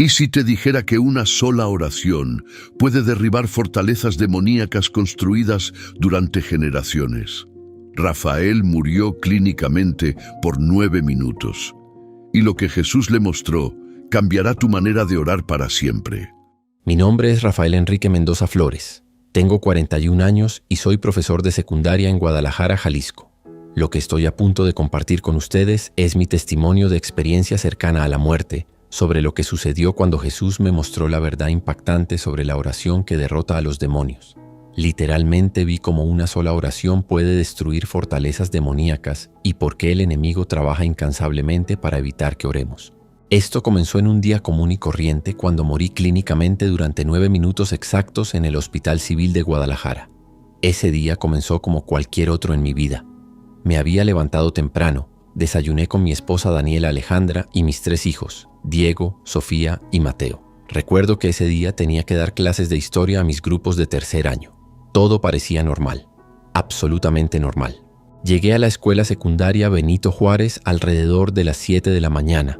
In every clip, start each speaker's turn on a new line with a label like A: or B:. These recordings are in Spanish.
A: ¿Y si te dijera que una sola oración puede derribar fortalezas demoníacas construidas durante generaciones? Rafael murió clínicamente por 9 minutos. Y lo que Jesús le mostró cambiará tu manera de orar para siempre.
B: Mi nombre es Rafael Enrique Mendoza Flores. Tengo 41 años y soy profesor de secundaria en Guadalajara, Jalisco. Lo que estoy a punto de compartir con ustedes es mi testimonio de experiencia cercana a la muerte, sobre lo que sucedió cuando Jesús me mostró la verdad impactante sobre la oración que derrota a los demonios. Literalmente vi cómo una sola oración puede destruir fortalezas demoníacas y por qué el enemigo trabaja incansablemente para evitar que oremos. Esto comenzó en un día común y corriente cuando morí clínicamente durante 9 minutos exactos en el Hospital Civil de Guadalajara. Ese día comenzó como cualquier otro en mi vida. Me había levantado temprano, desayuné con mi esposa Daniela Alejandra y mis 3 hijos, Diego, Sofía y Mateo. Recuerdo que ese día tenía que dar clases de historia a mis grupos de tercer año. Todo parecía normal, absolutamente normal. Llegué a la escuela secundaria Benito Juárez alrededor de las 7 de la mañana.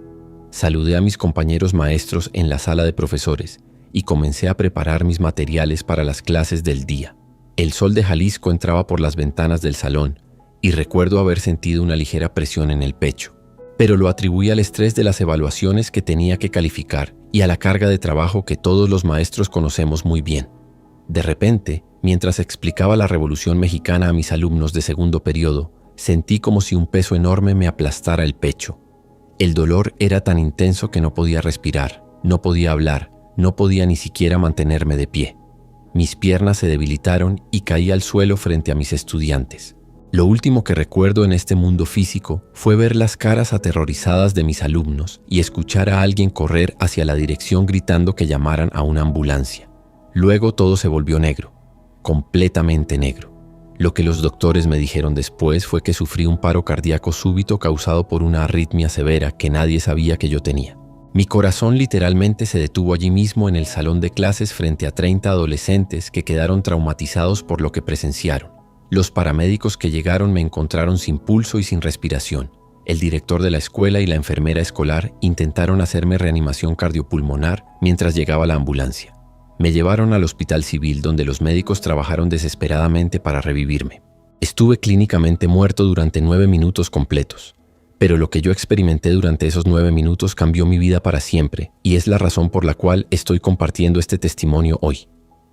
B: Saludé a mis compañeros maestros en la sala de profesores y comencé a preparar mis materiales para las clases del día. El sol de Jalisco entraba por las ventanas del salón y recuerdo haber sentido una ligera presión en el pecho, pero lo atribuí al estrés de las evaluaciones que tenía que calificar y a la carga de trabajo que todos los maestros conocemos muy bien. De repente, mientras explicaba la Revolución Mexicana a mis alumnos de segundo periodo, sentí como si un peso enorme me aplastara el pecho. El dolor era tan intenso que no podía respirar, no podía hablar, no podía ni siquiera mantenerme de pie. Mis piernas se debilitaron y caí al suelo frente a mis estudiantes. Lo último que recuerdo en este mundo físico fue ver las caras aterrorizadas de mis alumnos y escuchar a alguien correr hacia la dirección gritando que llamaran a una ambulancia. Luego todo se volvió negro, completamente negro. Lo que los doctores me dijeron después fue que sufrí un paro cardíaco súbito causado por una arritmia severa que nadie sabía que yo tenía. Mi corazón literalmente se detuvo allí mismo en el salón de clases frente a 30 adolescentes que quedaron traumatizados por lo que presenciaron. Los paramédicos que llegaron me encontraron sin pulso y sin respiración. El director de la escuela y la enfermera escolar intentaron hacerme reanimación cardiopulmonar mientras llegaba la ambulancia. Me llevaron al Hospital Civil donde los médicos trabajaron desesperadamente para revivirme. Estuve clínicamente muerto durante 9 minutos completos, pero lo que yo experimenté durante esos 9 minutos cambió mi vida para siempre y es la razón por la cual estoy compartiendo este testimonio hoy.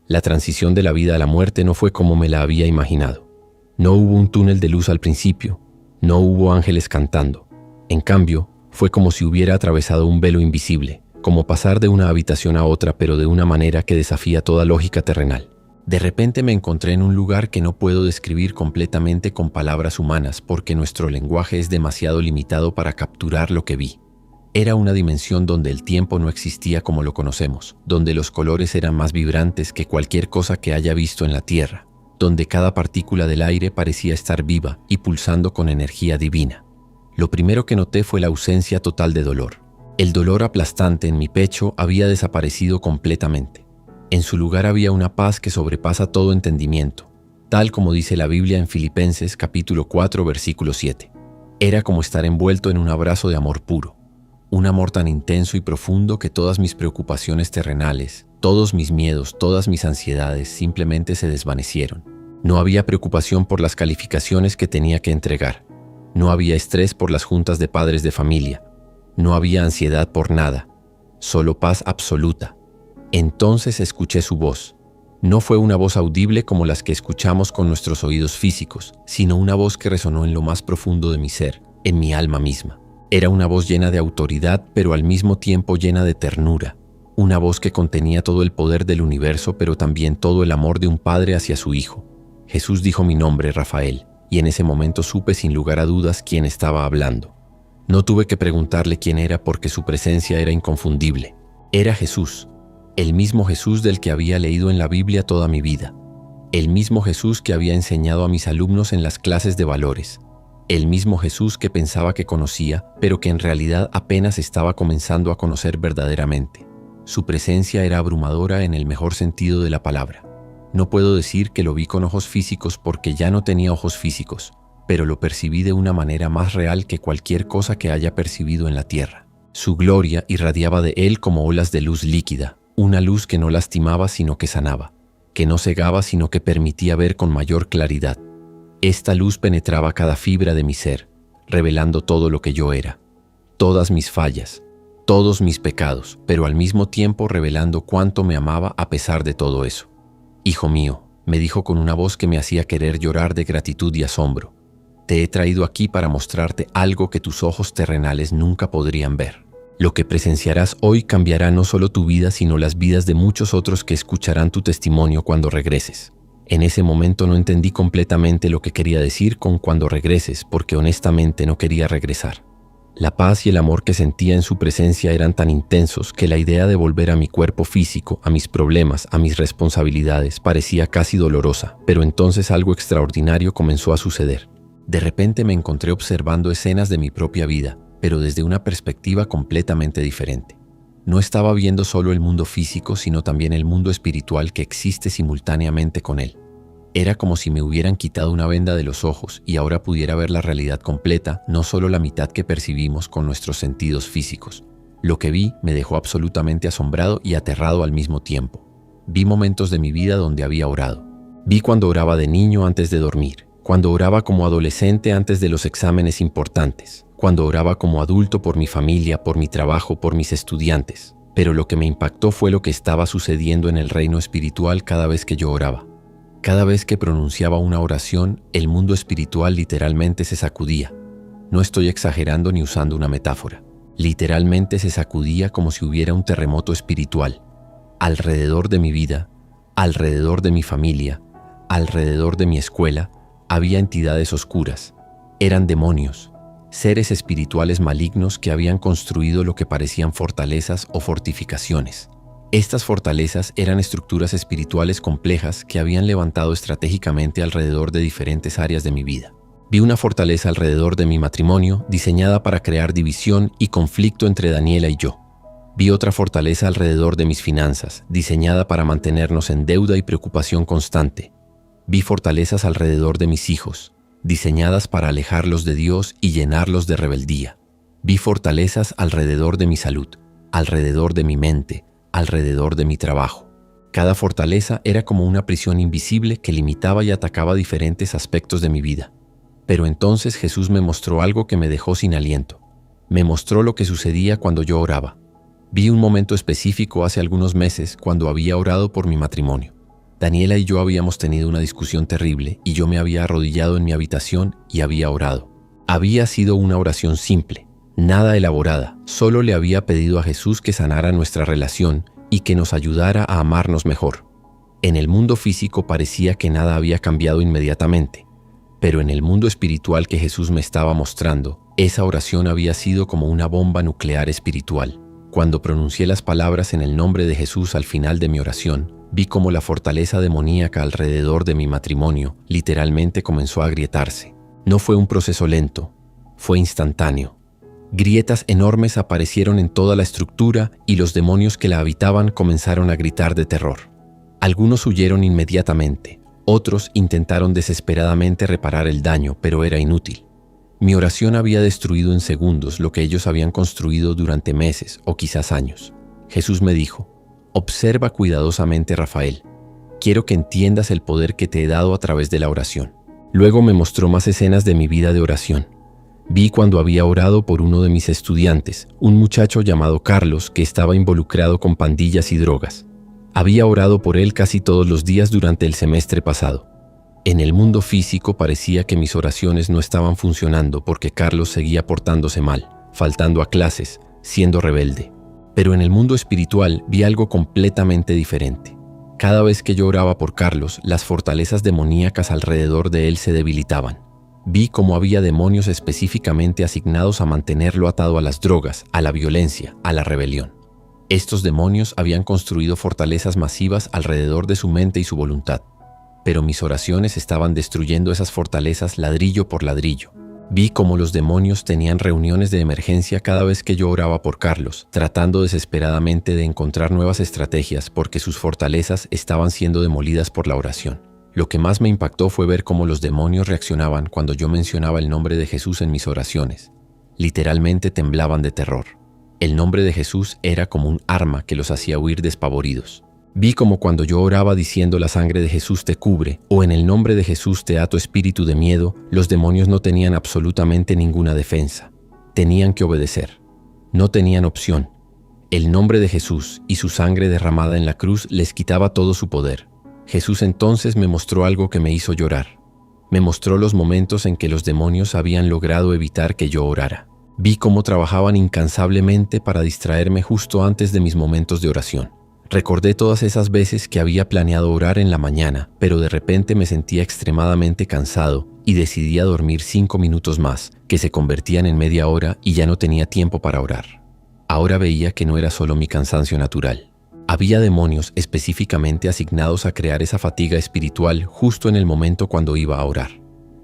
B: La transición de la vida a la muerte no fue como me la había imaginado. No hubo un túnel de luz al principio, no hubo ángeles cantando. En cambio, fue como si hubiera atravesado un velo invisible, como pasar de una habitación a otra, pero de una manera que desafía toda lógica terrenal. De repente me encontré en un lugar que no puedo describir completamente con palabras humanas porque nuestro lenguaje es demasiado limitado para capturar lo que vi. Era una dimensión donde el tiempo no existía como lo conocemos, donde los colores eran más vibrantes que cualquier cosa que haya visto en la Tierra, donde cada partícula del aire parecía estar viva y pulsando con energía divina. Lo primero que noté fue la ausencia total de dolor. El dolor aplastante en mi pecho había desaparecido completamente. En su lugar había una paz que sobrepasa todo entendimiento, tal como dice la Biblia en Filipenses capítulo 4, versículo 7. Era como estar envuelto en un abrazo de amor puro, un amor tan intenso y profundo que todas mis preocupaciones terrenales, todos mis miedos, todas mis ansiedades simplemente se desvanecieron. No había preocupación por las calificaciones que tenía que entregar. No había estrés por las juntas de padres de familia. No había ansiedad por nada. Solo paz absoluta. Entonces escuché su voz. No fue una voz audible como las que escuchamos con nuestros oídos físicos, sino una voz que resonó en lo más profundo de mi ser, en mi alma misma. Era una voz llena de autoridad, pero al mismo tiempo llena de ternura. Una voz que contenía todo el poder del universo, pero también todo el amor de un padre hacia su hijo. Jesús dijo mi nombre, Rafael, y en ese momento supe sin lugar a dudas quién estaba hablando. No tuve que preguntarle quién era porque su presencia era inconfundible. Era Jesús, el mismo Jesús del que había leído en la Biblia toda mi vida. El mismo Jesús que había enseñado a mis alumnos en las clases de valores. El mismo Jesús que pensaba que conocía, pero que en realidad apenas estaba comenzando a conocer verdaderamente. Su presencia era abrumadora en el mejor sentido de la palabra. No puedo decir que lo vi con ojos físicos porque ya no tenía ojos físicos, pero lo percibí de una manera más real que cualquier cosa que haya percibido en la tierra. Su gloria irradiaba de él como olas de luz líquida, una luz que no lastimaba sino que sanaba, que no cegaba sino que permitía ver con mayor claridad. Esta luz penetraba cada fibra de mi ser, revelando todo lo que yo era, todas mis fallas, todos mis pecados, pero al mismo tiempo revelando cuánto me amaba a pesar de todo eso. «Hijo mío», me dijo con una voz que me hacía querer llorar de gratitud y asombro, «te he traído aquí para mostrarte algo que tus ojos terrenales nunca podrían ver. Lo que presenciarás hoy cambiará no solo tu vida, sino las vidas de muchos otros que escucharán tu testimonio cuando regreses». En ese momento no entendí completamente lo que quería decir con cuando regreses, porque honestamente no quería regresar. La paz y el amor que sentía en su presencia eran tan intensos que la idea de volver a mi cuerpo físico, a mis problemas, a mis responsabilidades, parecía casi dolorosa, pero entonces algo extraordinario comenzó a suceder. De repente me encontré observando escenas de mi propia vida, pero desde una perspectiva completamente diferente. No estaba viendo solo el mundo físico, sino también el mundo espiritual que existe simultáneamente con él. Era como si me hubieran quitado una venda de los ojos y ahora pudiera ver la realidad completa, no solo la mitad que percibimos con nuestros sentidos físicos. Lo que vi me dejó absolutamente asombrado y aterrado al mismo tiempo. Vi momentos de mi vida donde había orado. Vi cuando oraba de niño antes de dormir, cuando oraba como adolescente antes de los exámenes importantes, cuando oraba como adulto por mi familia, por mi trabajo, por mis estudiantes. Pero lo que me impactó fue lo que estaba sucediendo en el reino espiritual cada vez que yo oraba. Cada vez que pronunciaba una oración, el mundo espiritual literalmente se sacudía. No estoy exagerando ni usando una metáfora. Literalmente se sacudía como si hubiera un terremoto espiritual. Alrededor de mi vida, alrededor de mi familia, alrededor de mi escuela, había entidades oscuras. Eran demonios, seres espirituales malignos que habían construido lo que parecían fortalezas o fortificaciones. Estas fortalezas eran estructuras espirituales complejas que habían levantado estratégicamente alrededor de diferentes áreas de mi vida. Vi una fortaleza alrededor de mi matrimonio diseñada para crear división y conflicto entre Daniela y yo. Vi otra fortaleza alrededor de mis finanzas, diseñada para mantenernos en deuda y preocupación constante. Vi fortalezas alrededor de mis hijos, diseñadas para alejarlos de Dios y llenarlos de rebeldía. Vi fortalezas alrededor de mi salud, alrededor de mi mente, alrededor de mi trabajo. Cada fortaleza era como una prisión invisible que limitaba y atacaba diferentes aspectos de mi vida. Pero entonces Jesús me mostró algo que me dejó sin aliento. Me mostró lo que sucedía cuando yo oraba. Vi un momento específico hace algunos meses cuando había orado por mi matrimonio. Daniela y yo habíamos tenido una discusión terrible y yo me había arrodillado en mi habitación y había orado. Había sido una oración simple, nada elaborada, solo le había pedido a Jesús que sanara nuestra relación y que nos ayudara a amarnos mejor. En el mundo físico parecía que nada había cambiado inmediatamente, pero en el mundo espiritual que Jesús me estaba mostrando, esa oración había sido como una bomba nuclear espiritual. Cuando pronuncié las palabras en el nombre de Jesús al final de mi oración, vi cómo la fortaleza demoníaca alrededor de mi matrimonio literalmente comenzó a agrietarse. No fue un proceso lento, fue instantáneo. Grietas enormes aparecieron en toda la estructura y los demonios que la habitaban comenzaron a gritar de terror. Algunos huyeron inmediatamente, otros intentaron desesperadamente reparar el daño, pero era inútil. Mi oración había destruido en segundos lo que ellos habían construido durante meses o quizás años. Jesús me dijo: «Observa cuidadosamente, Rafael. Quiero que entiendas el poder que te he dado a través de la oración». Luego me mostró más escenas de mi vida de oración. Vi cuando había orado por uno de mis estudiantes, un muchacho llamado Carlos que estaba involucrado con pandillas y drogas. Había orado por él casi todos los días durante el semestre pasado. En el mundo físico parecía que mis oraciones no estaban funcionando porque Carlos seguía portándose mal, faltando a clases, siendo rebelde. Pero en el mundo espiritual vi algo completamente diferente. Cada vez que yo oraba por Carlos, las fortalezas demoníacas alrededor de él se debilitaban. Vi cómo había demonios específicamente asignados a mantenerlo atado a las drogas, a la violencia, a la rebelión. Estos demonios habían construido fortalezas masivas alrededor de su mente y su voluntad. Pero mis oraciones estaban destruyendo esas fortalezas ladrillo por ladrillo. Vi cómo los demonios tenían reuniones de emergencia cada vez que yo oraba por Carlos, tratando desesperadamente de encontrar nuevas estrategias porque sus fortalezas estaban siendo demolidas por la oración. Lo que más me impactó fue ver cómo los demonios reaccionaban cuando yo mencionaba el nombre de Jesús en mis oraciones. Literalmente temblaban de terror. El nombre de Jesús era como un arma que los hacía huir despavoridos. Vi como cuando yo oraba diciendo la sangre de Jesús te cubre o en el nombre de Jesús te ato espíritu de miedo, los demonios no tenían absolutamente ninguna defensa. Tenían que obedecer. No tenían opción. El nombre de Jesús y su sangre derramada en la cruz les quitaba todo su poder. Jesús entonces me mostró algo que me hizo llorar. Me mostró los momentos en que los demonios habían logrado evitar que yo orara. Vi cómo trabajaban incansablemente para distraerme justo antes de mis momentos de oración. Recordé todas esas veces que había planeado orar en la mañana, pero de repente me sentía extremadamente cansado y decidí a dormir 5 minutos más, que se convertían en media hora y ya no tenía tiempo para orar. Ahora veía que no era solo mi cansancio natural. Había demonios específicamente asignados a crear esa fatiga espiritual justo en el momento cuando iba a orar.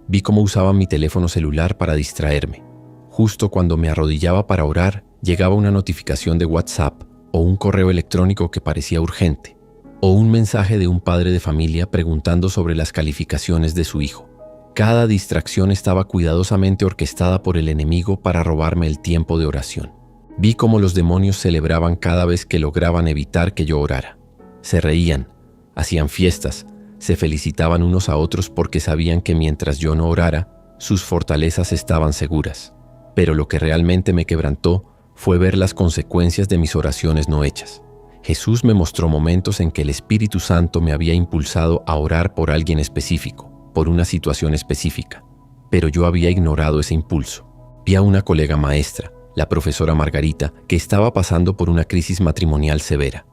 B: Vi cómo usaban mi teléfono celular para distraerme. Justo cuando me arrodillaba para orar, llegaba una notificación de WhatsApp o un correo electrónico que parecía urgente, o un mensaje de un padre de familia preguntando sobre las calificaciones de su hijo. Cada distracción estaba cuidadosamente orquestada por el enemigo para robarme el tiempo de oración. Vi cómo los demonios celebraban cada vez que lograban evitar que yo orara. Se reían, hacían fiestas, se felicitaban unos a otros porque sabían que mientras yo no orara, sus fortalezas estaban seguras. Pero lo que realmente me quebrantó fue ver las consecuencias de mis oraciones no hechas. Jesús me mostró momentos en que el Espíritu Santo me había impulsado a orar por alguien específico, por una situación específica, pero yo había ignorado ese impulso. Vi a una colega maestra, la profesora Margarita, que estaba pasando por una crisis matrimonial severa.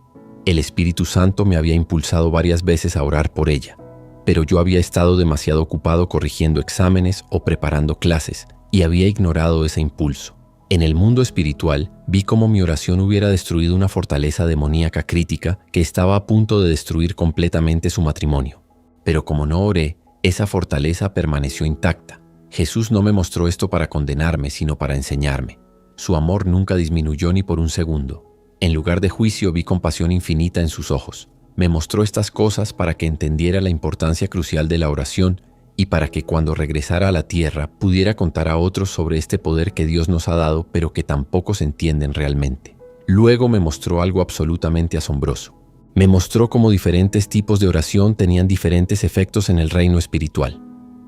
B: El Espíritu Santo me había impulsado varias veces a orar por ella, pero yo había estado demasiado ocupado corrigiendo exámenes o preparando clases y había ignorado ese impulso. En el mundo espiritual, vi cómo mi oración hubiera destruido una fortaleza demoníaca crítica que estaba a punto de destruir completamente su matrimonio. Pero como no oré, esa fortaleza permaneció intacta. Jesús no me mostró esto para condenarme, sino para enseñarme. Su amor nunca disminuyó ni por un segundo. En lugar de juicio, vi compasión infinita en sus ojos. Me mostró estas cosas para que entendiera la importancia crucial de la oración y para que cuando regresara a la tierra pudiera contar a otros sobre este poder que Dios nos ha dado, pero que tampoco se entienden realmente. Luego me mostró algo absolutamente asombroso. Me mostró cómo diferentes tipos de oración tenían diferentes efectos en el reino espiritual.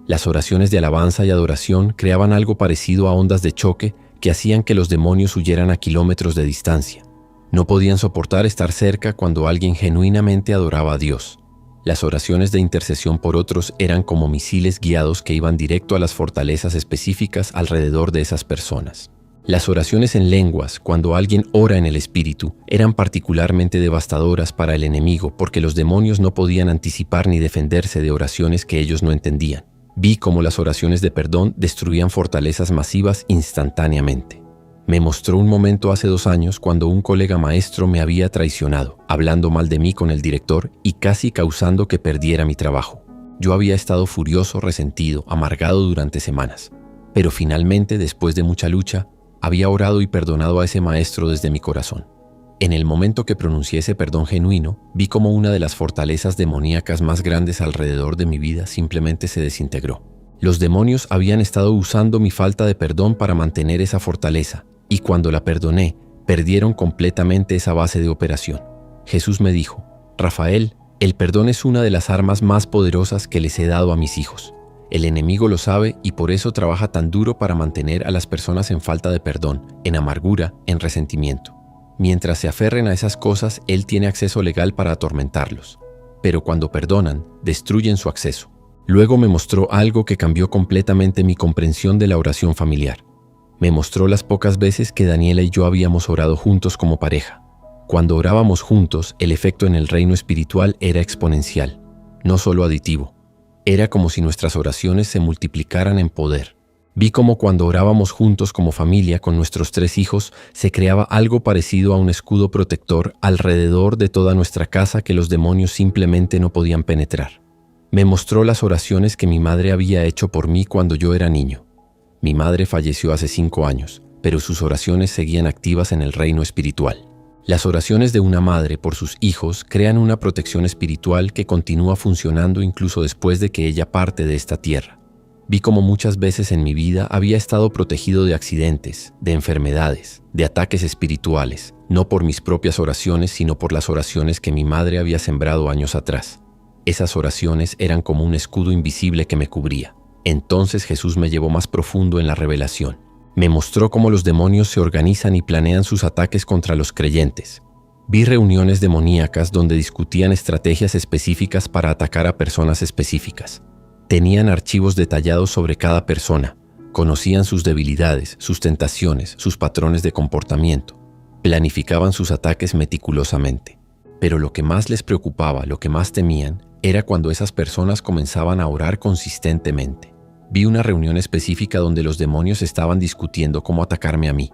B: Las oraciones de alabanza y adoración creaban algo parecido a ondas de choque que hacían que los demonios huyeran a kilómetros de distancia. No podían soportar estar cerca cuando alguien genuinamente adoraba a Dios. Las oraciones de intercesión por otros eran como misiles guiados que iban directo a las fortalezas específicas alrededor de esas personas. Las oraciones en lenguas, cuando alguien ora en el Espíritu, eran particularmente devastadoras para el enemigo porque los demonios no podían anticipar ni defenderse de oraciones que ellos no entendían. Vi cómo las oraciones de perdón destruían fortalezas masivas instantáneamente. Me mostró un momento hace 2 años cuando un colega maestro me había traicionado, hablando mal de mí con el director y casi causando que perdiera mi trabajo. Yo había estado furioso, resentido, amargado durante semanas. Pero finalmente, después de mucha lucha, había orado y perdonado a ese maestro desde mi corazón. En el momento que pronuncié ese perdón genuino, vi como una de las fortalezas demoníacas más grandes alrededor de mi vida simplemente se desintegró. Los demonios habían estado usando mi falta de perdón para mantener esa fortaleza, y cuando la perdoné, perdieron completamente esa base de operación. Jesús me dijo: Rafael, el perdón es una de las armas más poderosas que les he dado a mis hijos. El enemigo lo sabe y por eso trabaja tan duro para mantener a las personas en falta de perdón, en amargura, en resentimiento. Mientras se aferren a esas cosas, él tiene acceso legal para atormentarlos. Pero cuando perdonan, destruyen su acceso. Luego me mostró algo que cambió completamente mi comprensión de la oración familiar. Me mostró las pocas veces que Daniela y yo habíamos orado juntos como pareja. Cuando orábamos juntos, el efecto en el reino espiritual era exponencial, no solo aditivo. Era como si nuestras oraciones se multiplicaran en poder. Vi cómo cuando orábamos juntos como familia con nuestros 3 hijos, se creaba algo parecido a un escudo protector alrededor de toda nuestra casa que los demonios simplemente no podían penetrar. Me mostró las oraciones que mi madre había hecho por mí cuando yo era niño. Mi madre falleció hace 5 años, pero sus oraciones seguían activas en el reino espiritual. Las oraciones de una madre por sus hijos crean una protección espiritual que continúa funcionando incluso después de que ella parte de esta tierra. Vi cómo muchas veces en mi vida había estado protegido de accidentes, de enfermedades, de ataques espirituales, no por mis propias oraciones, sino por las oraciones que mi madre había sembrado años atrás. Esas oraciones eran como un escudo invisible que me cubría. Entonces Jesús me llevó más profundo en la revelación. Me mostró cómo los demonios se organizan y planean sus ataques contra los creyentes. Vi reuniones demoníacas donde discutían estrategias específicas para atacar a personas específicas. Tenían archivos detallados sobre cada persona, conocían sus debilidades, sus tentaciones, sus patrones de comportamiento, planificaban sus ataques meticulosamente. Pero lo que más les preocupaba, lo que más temían, era cuando esas personas comenzaban a orar consistentemente. Vi una reunión específica donde los demonios estaban discutiendo cómo atacarme a mí.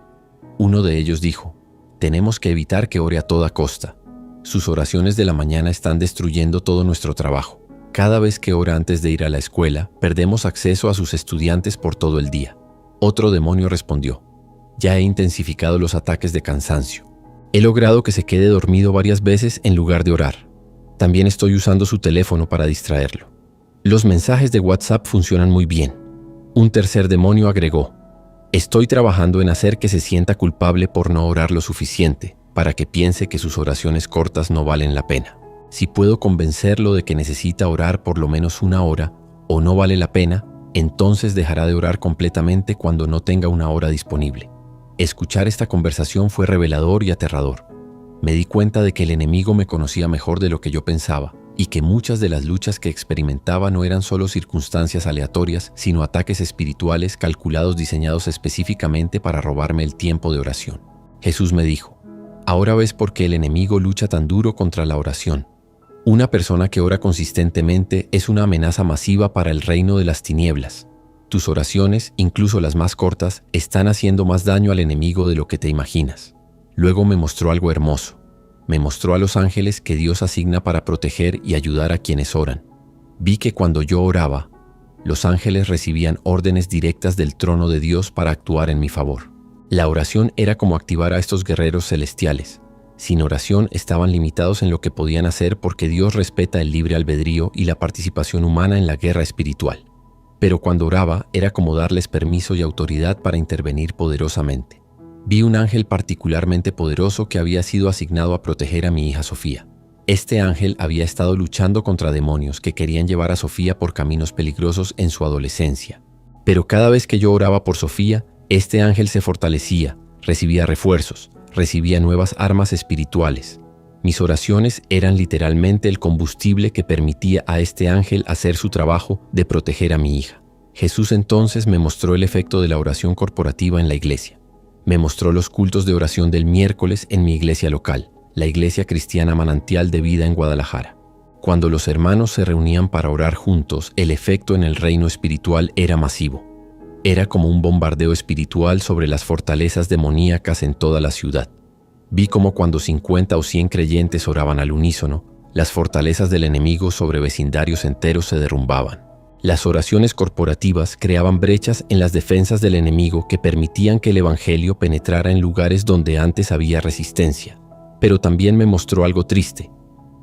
B: Uno de ellos dijo: tenemos que evitar que ore a toda costa. Sus oraciones de la mañana están destruyendo todo nuestro trabajo. Cada vez que ora antes de ir a la escuela, perdemos acceso a sus estudiantes por todo el día. Otro demonio respondió: ya he intensificado los ataques de cansancio. He logrado que se quede dormido varias veces en lugar de orar. También estoy usando su teléfono para distraerlo. Los mensajes de WhatsApp funcionan muy bien. Un tercer demonio agregó: estoy trabajando en hacer que se sienta culpable por no orar lo suficiente, para que piense que sus oraciones cortas no valen la pena. Si puedo convencerlo de que necesita orar por lo menos 1 hora o no vale la pena, entonces dejará de orar completamente cuando no tenga 1 hora disponible. Escuchar esta conversación fue revelador y aterrador. Me di cuenta de que el enemigo me conocía mejor de lo que yo pensaba y que muchas de las luchas que experimentaba no eran solo circunstancias aleatorias, sino ataques espirituales calculados, diseñados específicamente para robarme el tiempo de oración. Jesús me dijo: ahora ves por qué el enemigo lucha tan duro contra la oración. Una persona que ora consistentemente es una amenaza masiva para el reino de las tinieblas. Tus oraciones, incluso las más cortas, están haciendo más daño al enemigo de lo que te imaginas. Luego me mostró algo hermoso. Me mostró a los ángeles que Dios asigna para proteger y ayudar a quienes oran. Vi que cuando yo oraba, los ángeles recibían órdenes directas del trono de Dios para actuar en mi favor. La oración era como activar a estos guerreros celestiales. Sin oración estaban limitados en lo que podían hacer porque Dios respeta el libre albedrío y la participación humana en la guerra espiritual. Pero cuando oraba era como darles permiso y autoridad para intervenir poderosamente. Vi un ángel particularmente poderoso que había sido asignado a proteger a mi hija Sofía. Este ángel había estado luchando contra demonios que querían llevar a Sofía por caminos peligrosos en su adolescencia. Pero cada vez que yo oraba por Sofía, este ángel se fortalecía, recibía refuerzos, recibía nuevas armas espirituales. Mis oraciones eran literalmente el combustible que permitía a este ángel hacer su trabajo de proteger a mi hija. Jesús entonces me mostró el efecto de la oración corporativa en la iglesia. Me mostró los cultos de oración del miércoles en mi iglesia local, la Iglesia Cristiana Manantial de Vida en Guadalajara. Cuando los hermanos se reunían para orar juntos, el efecto en el reino espiritual era masivo. Era como un bombardeo espiritual sobre las fortalezas demoníacas en toda la ciudad. Vi como cuando 50 o 100 creyentes oraban al unísono, las fortalezas del enemigo sobre vecindarios enteros se derrumbaban. Las oraciones corporativas creaban brechas en las defensas del enemigo que permitían que el evangelio penetrara en lugares donde antes había resistencia. Pero también me mostró algo triste.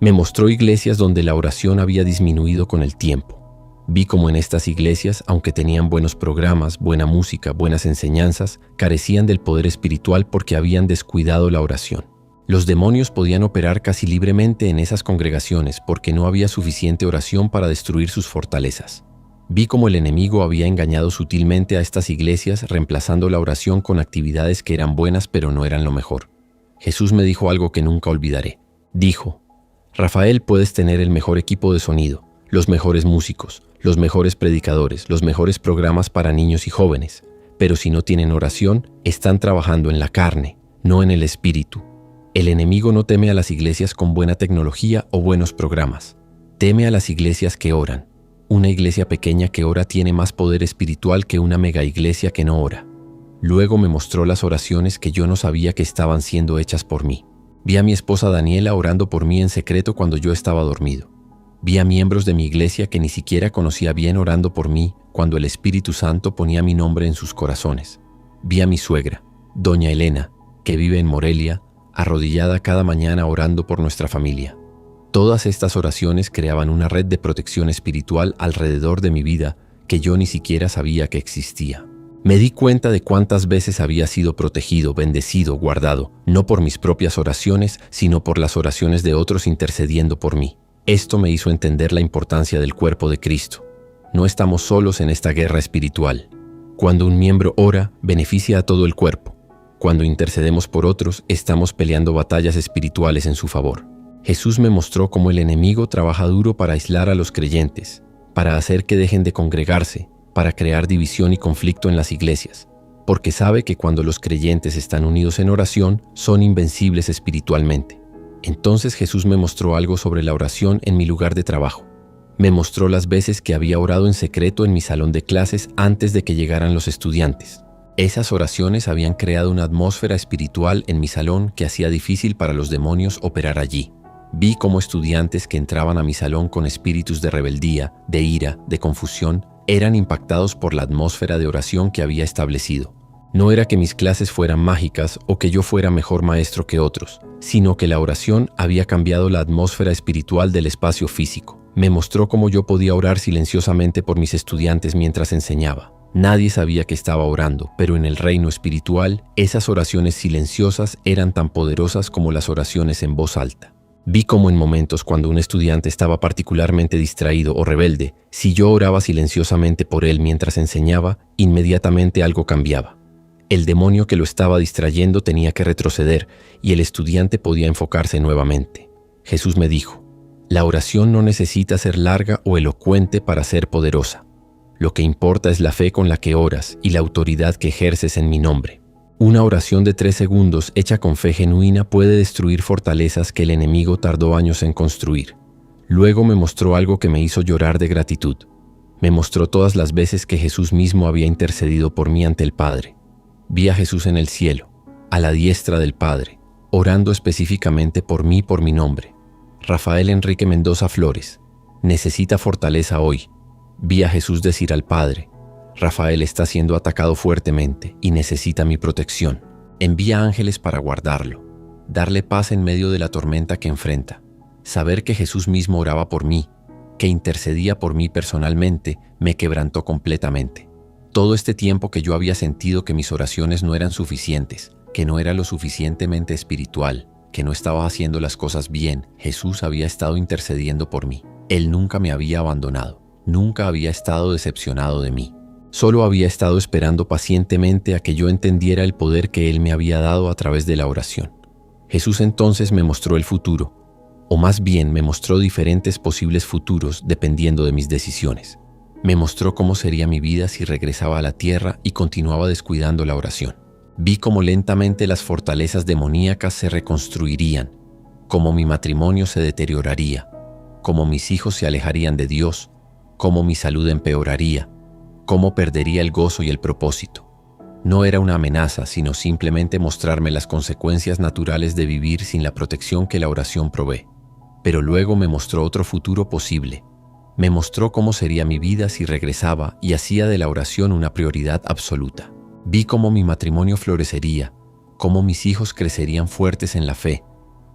B: Me mostró iglesias donde la oración había disminuido con el tiempo. Vi como en estas iglesias, aunque tenían buenos programas, buena música, buenas enseñanzas, carecían del poder espiritual porque habían descuidado la oración. Los demonios podían operar casi libremente en esas congregaciones porque no había suficiente oración para destruir sus fortalezas. Vi cómo el enemigo había engañado sutilmente a estas iglesias reemplazando la oración con actividades que eran buenas pero no eran lo mejor. Jesús me dijo algo que nunca olvidaré. Dijo: Rafael, puedes tener el mejor equipo de sonido, los mejores músicos, los mejores predicadores, los mejores programas para niños y jóvenes, pero si no tienen oración, están trabajando en la carne, no en el espíritu. El enemigo no teme a las iglesias con buena tecnología o buenos programas. Teme a las iglesias que oran. Una iglesia pequeña que ora tiene más poder espiritual que una mega iglesia que no ora. Luego me mostró las oraciones que yo no sabía que estaban siendo hechas por mí. Vi a mi esposa Daniela orando por mí en secreto cuando yo estaba dormido. Vi a miembros de mi iglesia que ni siquiera conocía bien orando por mí cuando el Espíritu Santo ponía mi nombre en sus corazones. Vi a mi suegra, doña Elena, que vive en Morelia, arrodillada cada mañana orando por nuestra familia. Todas estas oraciones creaban una red de protección espiritual alrededor de mi vida que yo ni siquiera sabía que existía. Me di cuenta de cuántas veces había sido protegido, bendecido, guardado, no por mis propias oraciones, sino por las oraciones de otros intercediendo por mí. Esto me hizo entender la importancia del cuerpo de Cristo. No estamos solos en esta guerra espiritual. Cuando un miembro ora, beneficia a todo el cuerpo. Cuando intercedemos por otros, estamos peleando batallas espirituales en su favor. Jesús me mostró cómo el enemigo trabaja duro para aislar a los creyentes, para hacer que dejen de congregarse, para crear división y conflicto en las iglesias, porque sabe que cuando los creyentes están unidos en oración, son invencibles espiritualmente. Entonces Jesús me mostró algo sobre la oración en mi lugar de trabajo. Me mostró las veces que había orado en secreto en mi salón de clases antes de que llegaran los estudiantes. Esas oraciones habían creado una atmósfera espiritual en mi salón que hacía difícil para los demonios operar allí. Vi cómo estudiantes que entraban a mi salón con espíritus de rebeldía, de ira, de confusión, eran impactados por la atmósfera de oración que había establecido. No era que mis clases fueran mágicas o que yo fuera mejor maestro que otros, sino que la oración había cambiado la atmósfera espiritual del espacio físico. Me mostró cómo yo podía orar silenciosamente por mis estudiantes mientras enseñaba. Nadie sabía que estaba orando, pero en el reino espiritual, esas oraciones silenciosas eran tan poderosas como las oraciones en voz alta. Vi cómo en momentos cuando un estudiante estaba particularmente distraído o rebelde, si yo oraba silenciosamente por él mientras enseñaba, inmediatamente algo cambiaba. El demonio que lo estaba distrayendo tenía que retroceder y el estudiante podía enfocarse nuevamente. Jesús me dijo, la oración no necesita ser larga o elocuente para ser poderosa. Lo que importa es la fe con la que oras y la autoridad que ejerces en mi nombre. Una oración de 3 segundos hecha con fe genuina puede destruir fortalezas que el enemigo tardó años en construir. Luego me mostró algo que me hizo llorar de gratitud. Me mostró todas las veces que Jesús mismo había intercedido por mí ante el Padre. Vi a Jesús en el cielo, a la diestra del Padre, orando específicamente por mí por mi nombre. Rafael Enrique Mendoza Flores, necesita fortaleza hoy. Vi a Jesús decir al Padre, Rafael está siendo atacado fuertemente y necesita mi protección. Envía ángeles para guardarlo, darle paz en medio de la tormenta que enfrenta. Saber que Jesús mismo oraba por mí, que intercedía por mí personalmente, me quebrantó completamente. Todo este tiempo que yo había sentido que mis oraciones no eran suficientes, que no era lo suficientemente espiritual, que no estaba haciendo las cosas bien, Jesús había estado intercediendo por mí. Él nunca me había abandonado, nunca había estado decepcionado de mí. Solo había estado esperando pacientemente a que yo entendiera el poder que Él me había dado a través de la oración. Jesús entonces me mostró el futuro, o más bien me mostró diferentes posibles futuros dependiendo de mis decisiones. Me mostró cómo sería mi vida si regresaba a la tierra y continuaba descuidando la oración. Vi cómo lentamente las fortalezas demoníacas se reconstruirían, cómo mi matrimonio se deterioraría, cómo mis hijos se alejarían de Dios, cómo mi salud empeoraría, cómo perdería el gozo y el propósito. No era una amenaza, sino simplemente mostrarme las consecuencias naturales de vivir sin la protección que la oración provee. Pero luego me mostró otro futuro posible. Me mostró cómo sería mi vida si regresaba y hacía de la oración una prioridad absoluta. Vi cómo mi matrimonio florecería, cómo mis hijos crecerían fuertes en la fe,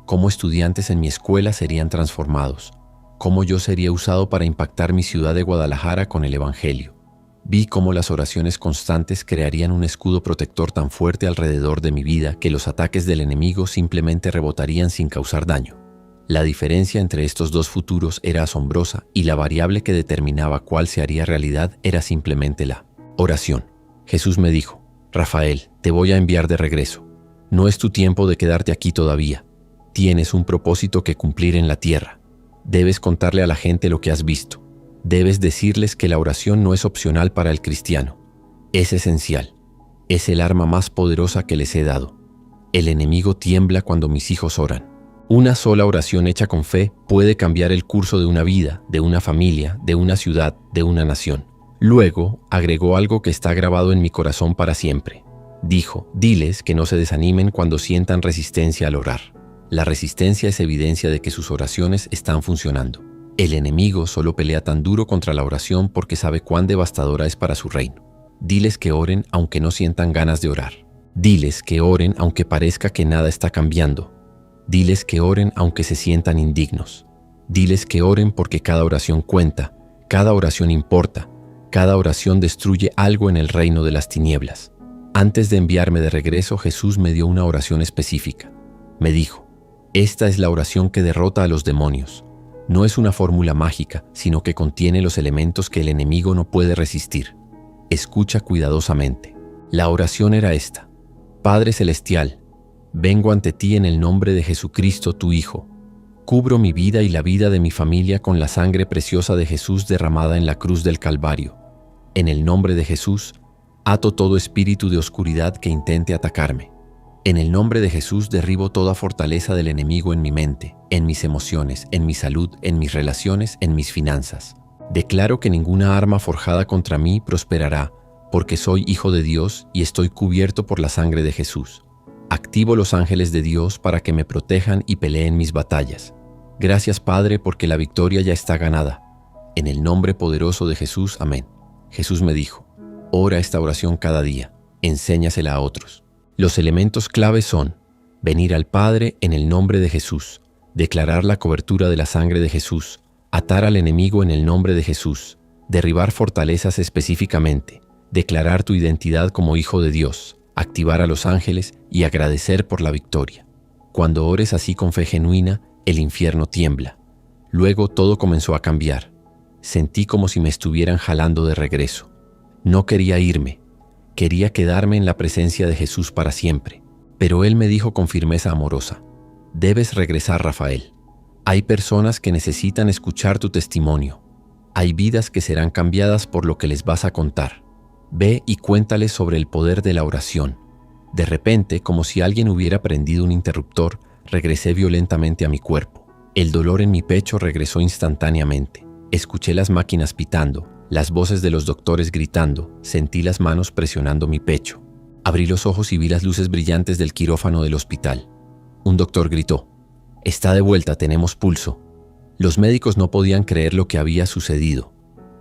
B: cómo estudiantes en mi escuela serían transformados, cómo yo sería usado para impactar mi ciudad de Guadalajara con el Evangelio. Vi cómo las oraciones constantes crearían un escudo protector tan fuerte alrededor de mi vida que los ataques del enemigo simplemente rebotarían sin causar daño. La diferencia entre estos dos futuros era asombrosa y la variable que determinaba cuál se haría realidad era simplemente la oración. Jesús me dijo, Rafael, te voy a enviar de regreso. No es tu tiempo de quedarte aquí todavía. Tienes un propósito que cumplir en la tierra. Debes contarle a la gente lo que has visto. Debes decirles que la oración no es opcional para el cristiano. Es esencial. Es el arma más poderosa que les he dado. El enemigo tiembla cuando mis hijos oran. Una sola oración hecha con fe puede cambiar el curso de una vida, de una familia, de una ciudad, de una nación. Luego, agregó algo que está grabado en mi corazón para siempre. Dijo, diles que no se desanimen cuando sientan resistencia al orar. La resistencia es evidencia de que sus oraciones están funcionando. El enemigo solo pelea tan duro contra la oración porque sabe cuán devastadora es para su reino. Diles que oren aunque no sientan ganas de orar. Diles que oren aunque parezca que nada está cambiando. Diles que oren aunque se sientan indignos. Diles que oren porque cada oración cuenta, cada oración importa, Cada oración destruye algo en el reino de las tinieblas. Antes de enviarme de regreso, Jesús me dio una oración específica. Me dijo: esta es la oración que derrota a los demonios. No es una fórmula mágica, sino que contiene los elementos que el enemigo no puede resistir. Escucha cuidadosamente. La oración era esta: Padre Celestial, vengo ante ti en el nombre de Jesucristo, tu Hijo. Cubro mi vida y la vida de mi familia con la sangre preciosa de Jesús derramada en la cruz del Calvario. En el nombre de Jesús, ato todo espíritu de oscuridad que intente atacarme. En el nombre de Jesús derribo toda fortaleza del enemigo en mi mente, en mis emociones, en mi salud, en mis relaciones, en mis finanzas. Declaro que ninguna arma forjada contra mí prosperará, porque soy hijo de Dios y estoy cubierto por la sangre de Jesús. Activo los ángeles de Dios para que me protejan y peleen mis batallas. Gracias, Padre, porque la victoria ya está ganada. En el nombre poderoso de Jesús, amén. Jesús me dijo: ora esta oración cada día, enséñasela a otros. Los elementos claves son: venir al Padre en el nombre de Jesús, declarar la cobertura de la sangre de Jesús, atar al enemigo en el nombre de Jesús, derribar fortalezas específicamente, declarar tu identidad como hijo de Dios, activar a los ángeles y agradecer por la victoria. Cuando ores así con fe genuina, el infierno tiembla. Luego todo comenzó a cambiar. Sentí como si me estuvieran jalando de regreso. No quería irme. Quería quedarme en la presencia de Jesús para siempre. Pero Él me dijo con firmeza amorosa: debes regresar, Rafael. Hay personas que necesitan escuchar tu testimonio. Hay vidas que serán cambiadas por lo que les vas a contar. Ve y cuéntales sobre el poder de la oración. De repente, como si alguien hubiera prendido un interruptor, regresé violentamente a mi cuerpo. El dolor en mi pecho regresó instantáneamente. Escuché las máquinas pitando, las voces de los doctores gritando, sentí las manos presionando mi pecho. Abrí los ojos y vi las luces brillantes del quirófano del hospital. Un doctor gritó: está de vuelta, tenemos pulso. Los médicos no podían creer lo que había sucedido.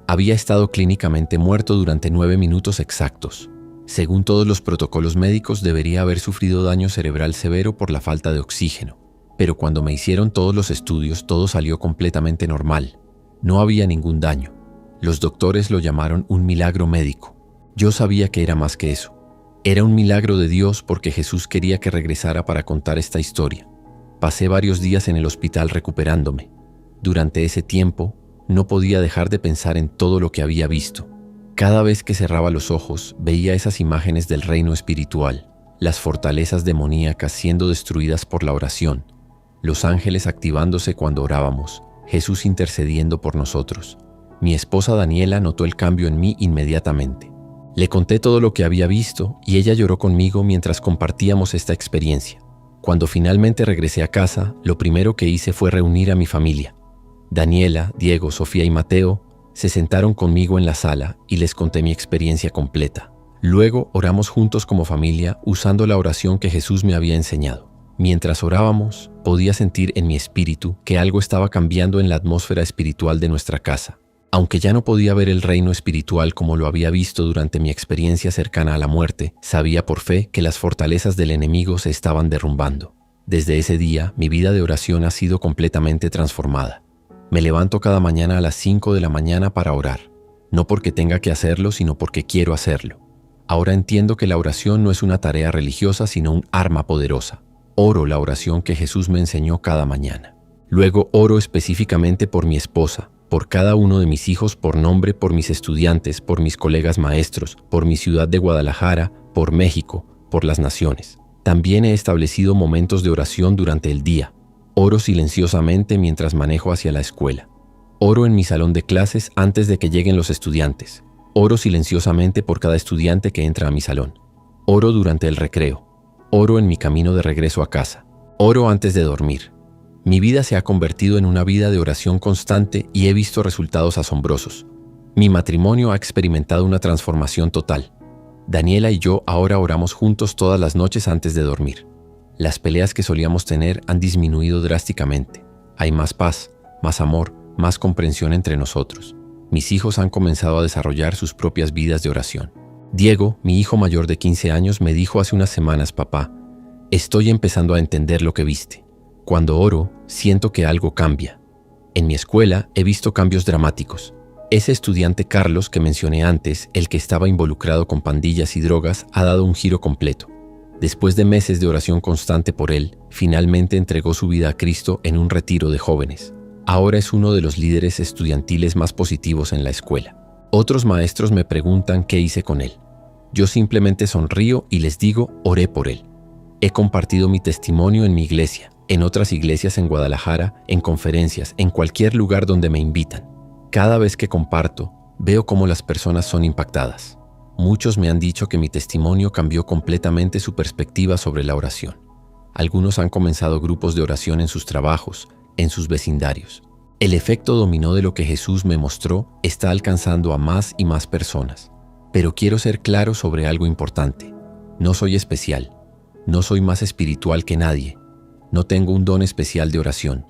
B: Había estado clínicamente muerto durante 9 minutos exactos. Según todos los protocolos médicos, debería haber sufrido daño cerebral severo por la falta de oxígeno. Pero cuando me hicieron todos los estudios, todo salió completamente normal. No había ningún daño. Los doctores lo llamaron un milagro médico. Yo sabía que era más que eso. Era un milagro de Dios porque Jesús quería que regresara para contar esta historia. Pasé varios días en el hospital recuperándome. Durante ese tiempo, no podía dejar de pensar en todo lo que había visto. Cada vez que cerraba los ojos, veía esas imágenes del reino espiritual, las fortalezas demoníacas siendo destruidas por la oración, los ángeles activándose cuando orábamos, Jesús intercediendo por nosotros. Mi esposa Daniela notó el cambio en mí inmediatamente. Le conté todo lo que había visto y ella lloró conmigo mientras compartíamos esta experiencia. Cuando finalmente regresé a casa, lo primero que hice fue reunir a mi familia. Daniela, Diego, Sofía y Mateo se sentaron conmigo en la sala y les conté mi experiencia completa. Luego oramos juntos como familia usando la oración que Jesús me había enseñado. Mientras orábamos, podía sentir en mi espíritu que algo estaba cambiando en la atmósfera espiritual de nuestra casa. Aunque ya no podía ver el reino espiritual como lo había visto durante mi experiencia cercana a la muerte, sabía por fe que las fortalezas del enemigo se estaban derrumbando. Desde ese día, mi vida de oración ha sido completamente transformada. Me levanto cada mañana a las 5 de la mañana para orar. No porque tenga que hacerlo, sino porque quiero hacerlo. Ahora entiendo que la oración no es una tarea religiosa, sino un arma poderosa. Oro la oración que Jesús me enseñó cada mañana. Luego oro específicamente por mi esposa, por cada uno de mis hijos por nombre, por mis estudiantes, por mis colegas maestros, por mi ciudad de Guadalajara, por México, por las naciones. También he establecido momentos de oración durante el día. Oro silenciosamente mientras manejo hacia la escuela. Oro en mi salón de clases antes de que lleguen los estudiantes. Oro silenciosamente por cada estudiante que entra a mi salón. Oro durante el recreo. Oro en mi camino de regreso a casa. Oro antes de dormir. Mi vida se ha convertido en una vida de oración constante y he visto resultados asombrosos. Mi matrimonio ha experimentado una transformación total. Daniela y yo ahora oramos juntos todas las noches antes de dormir. Las peleas que solíamos tener han disminuido drásticamente. Hay más paz, más amor, más comprensión entre nosotros. Mis hijos han comenzado a desarrollar sus propias vidas de oración. Diego, mi hijo mayor de 15 años, me dijo hace unas semanas: papá, estoy empezando a entender lo que viste. Cuando oro, siento que algo cambia. En mi escuela he visto cambios dramáticos. Ese estudiante Carlos que mencioné antes, el que estaba involucrado con pandillas y drogas, ha dado un giro completo. Después de meses de oración constante por él, finalmente entregó su vida a Cristo en un retiro de jóvenes. Ahora es uno de los líderes estudiantiles más positivos en la escuela. Otros maestros me preguntan qué hice con él. Yo simplemente sonrío y les digo, oré por él. He compartido mi testimonio en mi iglesia, en otras iglesias en Guadalajara, en conferencias, en cualquier lugar donde me invitan. Cada vez que comparto, veo cómo las personas son impactadas. Muchos me han dicho que mi testimonio cambió completamente su perspectiva sobre la oración. Algunos han comenzado grupos de oración en sus trabajos, en sus vecindarios. El efecto dominó de lo que Jesús me mostró está alcanzando a más y más personas. Pero quiero ser claro sobre algo importante. No soy especial. No soy más espiritual que nadie. No tengo un don especial de oración.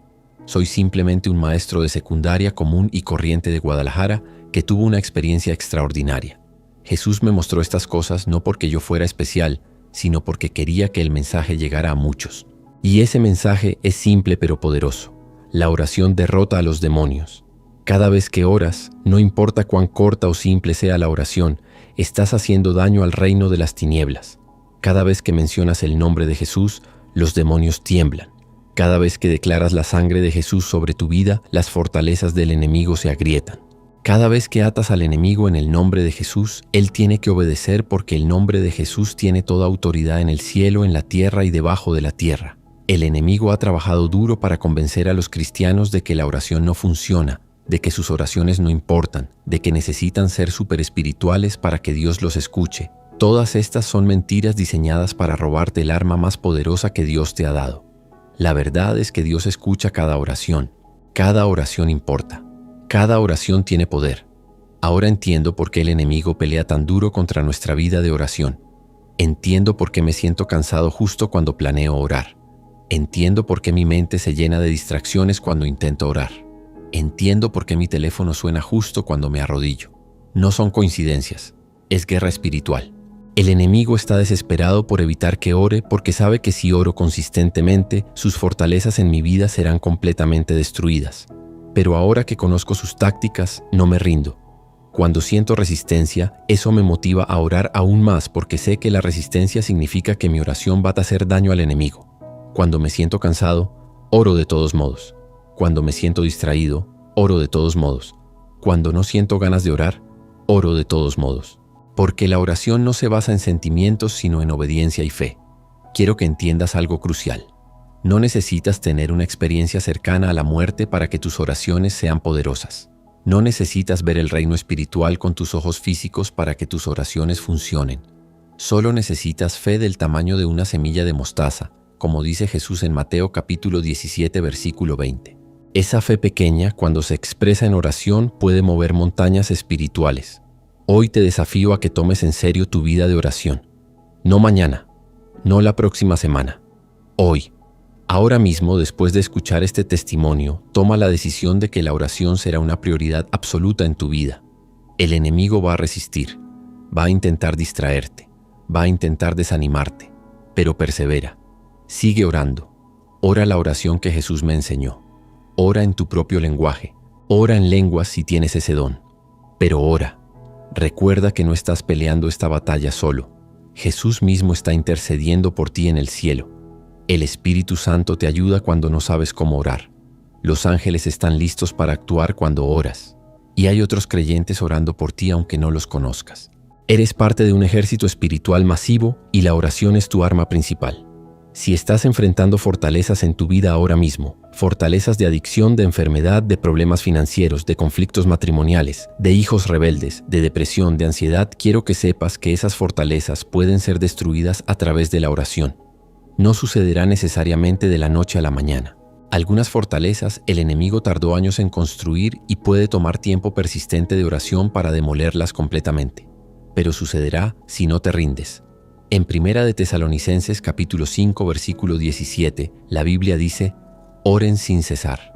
B: Soy simplemente un maestro de secundaria común y corriente de Guadalajara que tuvo una experiencia extraordinaria. Jesús me mostró estas cosas no porque yo fuera especial, sino porque quería que el mensaje llegara a muchos. Y ese mensaje es simple pero poderoso. La oración derrota a los demonios. Cada vez que oras, no importa cuán corta o simple sea la oración, estás haciendo daño al reino de las tinieblas. Cada vez que mencionas el nombre de Jesús, los demonios tiemblan. Cada vez que declaras la sangre de Jesús sobre tu vida, las fortalezas del enemigo se agrietan. Cada vez que atas al enemigo en el nombre de Jesús, él tiene que obedecer porque el nombre de Jesús tiene toda autoridad en el cielo, en la tierra y debajo de la tierra. El enemigo ha trabajado duro para convencer a los cristianos de que la oración no funciona, de que sus oraciones no importan, de que necesitan ser superespirituales para que Dios los escuche. Todas estas son mentiras diseñadas para robarte el arma más poderosa que Dios te ha dado. La verdad es que Dios escucha cada oración. Cada oración importa. Cada oración tiene poder. Ahora entiendo por qué el enemigo pelea tan duro contra nuestra vida de oración. Entiendo por qué me siento cansado justo cuando planeo orar. Entiendo por qué mi mente se llena de distracciones cuando intento orar. Entiendo por qué mi teléfono suena justo cuando me arrodillo. No son coincidencias. Es guerra espiritual. El enemigo está desesperado por evitar que ore porque sabe que si oro consistentemente, sus fortalezas en mi vida serán completamente destruidas. Pero ahora que conozco sus tácticas, no me rindo. Cuando siento resistencia, eso me motiva a orar aún más porque sé que la resistencia significa que mi oración va a hacer daño al enemigo. Cuando me siento cansado, oro de todos modos. Cuando me siento distraído, oro de todos modos. Cuando no siento ganas de orar, oro de todos modos. Porque la oración no se basa en sentimientos sino en obediencia y fe. Quiero que entiendas algo crucial. No necesitas tener una experiencia cercana a la muerte para que tus oraciones sean poderosas. No necesitas ver el reino espiritual con tus ojos físicos para que tus oraciones funcionen. Solo necesitas fe del tamaño de una semilla de mostaza, como dice Jesús en Mateo capítulo 17 versículo 20. Esa fe pequeña, cuando se expresa en oración, puede mover montañas espirituales. Hoy te desafío a que tomes en serio tu vida de oración. No mañana, no la próxima semana. Hoy, ahora mismo, después de escuchar este testimonio, toma la decisión de que la oración será una prioridad absoluta en tu vida. El enemigo va a resistir, va a intentar distraerte, va a intentar desanimarte, pero persevera. Sigue orando. Ora la oración que Jesús me enseñó. Ora en tu propio lenguaje. Ora en lenguas si tienes ese don. Pero ora. Recuerda que no estás peleando esta batalla solo. Jesús mismo está intercediendo por ti en el cielo. El Espíritu Santo te ayuda cuando no sabes cómo orar. Los ángeles están listos para actuar cuando oras. Y hay otros creyentes orando por ti aunque no los conozcas. Eres parte de un ejército espiritual masivo y la oración es tu arma principal. Si estás enfrentando fortalezas en tu vida ahora mismo, fortalezas de adicción, de enfermedad, de problemas financieros, de conflictos matrimoniales, de hijos rebeldes, de depresión, de ansiedad, quiero que sepas que esas fortalezas pueden ser destruidas a través de la oración. No sucederá necesariamente de la noche a la mañana. Algunas fortalezas el enemigo tardó años en construir y puede tomar tiempo persistente de oración para demolerlas completamente. Pero sucederá si no te rindes. En Primera de Tesalonicenses capítulo 5 versículo 17, la Biblia dice, oren sin cesar.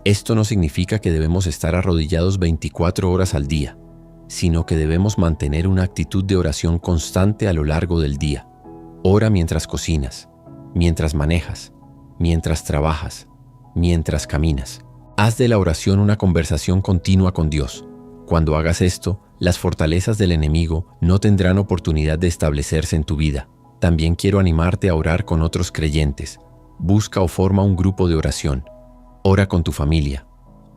B: Esto no significa que debemos estar arrodillados 24 horas al día, sino que debemos mantener una actitud de oración constante a lo largo del día. Ora mientras cocinas, mientras manejas, mientras trabajas, mientras caminas. Haz de la oración una conversación continua con Dios. Cuando hagas esto, las fortalezas del enemigo no tendrán oportunidad de establecerse en tu vida. También quiero animarte a orar con otros creyentes. Busca o forma un grupo de oración. Ora con tu familia.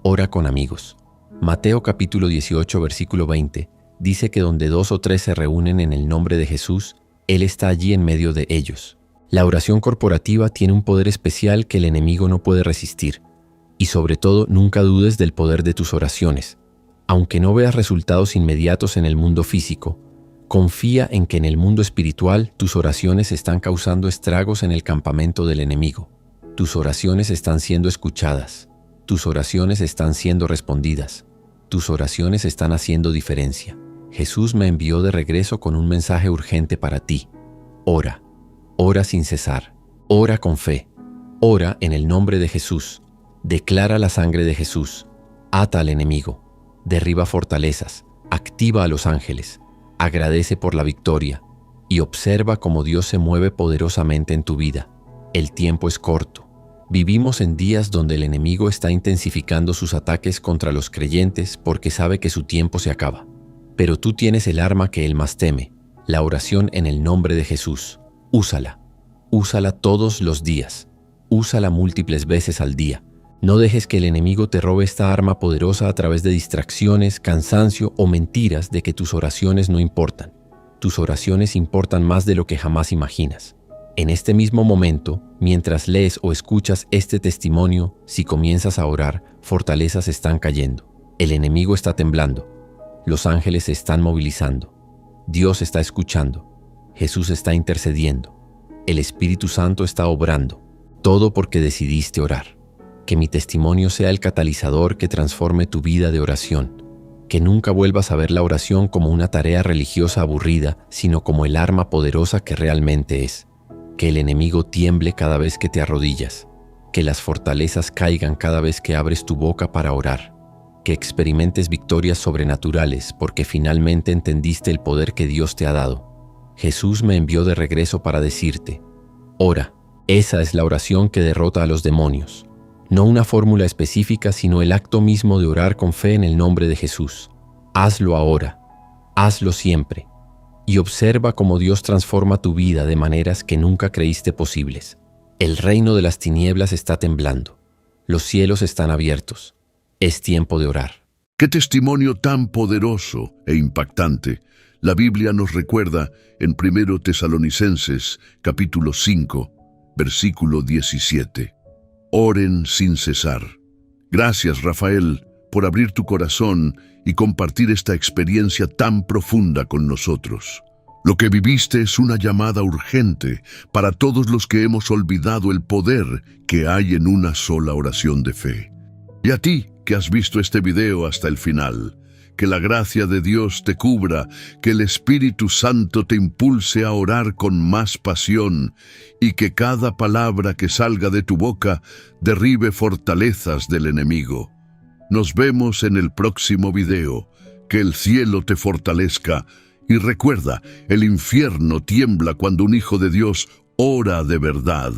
B: Ora con amigos. Mateo capítulo 18, versículo 20, dice que donde 2 o 3 se reúnen en el nombre de Jesús, Él está allí en medio de ellos. La oración corporativa tiene un poder especial que el enemigo no puede resistir. Y sobre todo, nunca dudes del poder de tus oraciones. Aunque no veas resultados inmediatos en el mundo físico, confía en que en el mundo espiritual tus oraciones están causando estragos en el campamento del enemigo. Tus oraciones están siendo escuchadas. Tus oraciones están siendo respondidas. Tus oraciones están haciendo diferencia. Jesús me envió de regreso con un mensaje urgente para ti. Ora. Ora sin cesar. Ora con fe. Ora en el nombre de Jesús. Declara la sangre de Jesús. Ata al enemigo. Derriba fortalezas. Activa a los ángeles. Agradece por la victoria. Y observa cómo Dios se mueve poderosamente en tu vida. El tiempo es corto. Vivimos en días donde el enemigo está intensificando sus ataques contra los creyentes porque sabe que su tiempo se acaba. Pero tú tienes el arma que él más teme, la oración en el nombre de Jesús. Úsala. Úsala todos los días. Úsala múltiples veces al día. No dejes que el enemigo te robe esta arma poderosa a través de distracciones, cansancio o mentiras de que tus oraciones no importan. Tus oraciones importan más de lo que jamás imaginas. En este mismo momento, mientras lees o escuchas este testimonio, si comienzas a orar, fortalezas están cayendo. El enemigo está temblando. Los ángeles se están movilizando. Dios está escuchando. Jesús está intercediendo. El Espíritu Santo está obrando. Todo porque decidiste orar. Que mi testimonio sea el catalizador que transforme tu vida de oración. Que nunca vuelvas a ver la oración como una tarea religiosa aburrida, sino como el arma poderosa que realmente es. Que el enemigo tiemble cada vez que te arrodillas. Que las fortalezas caigan cada vez que abres tu boca para orar. Que experimentes victorias sobrenaturales porque finalmente entendiste el poder que Dios te ha dado. Jesús me envió de regreso para decirte, ora. Esa es la oración que derrota a los demonios. No una fórmula específica, sino el acto mismo de orar con fe en el nombre de Jesús. Hazlo ahora. Hazlo siempre. Y observa cómo Dios transforma tu vida de maneras que nunca creíste posibles. El reino de las tinieblas está temblando. Los cielos están abiertos. Es tiempo de orar.
A: ¡Qué testimonio tan poderoso e impactante! La Biblia nos recuerda en 1 Tesalonicenses, capítulo 5, versículo 17. Oren sin cesar. Gracias, Rafael, por abrir tu corazón y compartir esta experiencia tan profunda con nosotros. Lo que viviste es una llamada urgente para todos los que hemos olvidado el poder que hay en una sola oración de fe. Y a ti, que has visto este video hasta el final, que la gracia de Dios te cubra, que el Espíritu Santo te impulse a orar con más pasión y que cada palabra que salga de tu boca derribe fortalezas del enemigo. Nos vemos en el próximo video. Que el cielo te fortalezca y recuerda, el infierno tiembla cuando un hijo de Dios ora de verdad.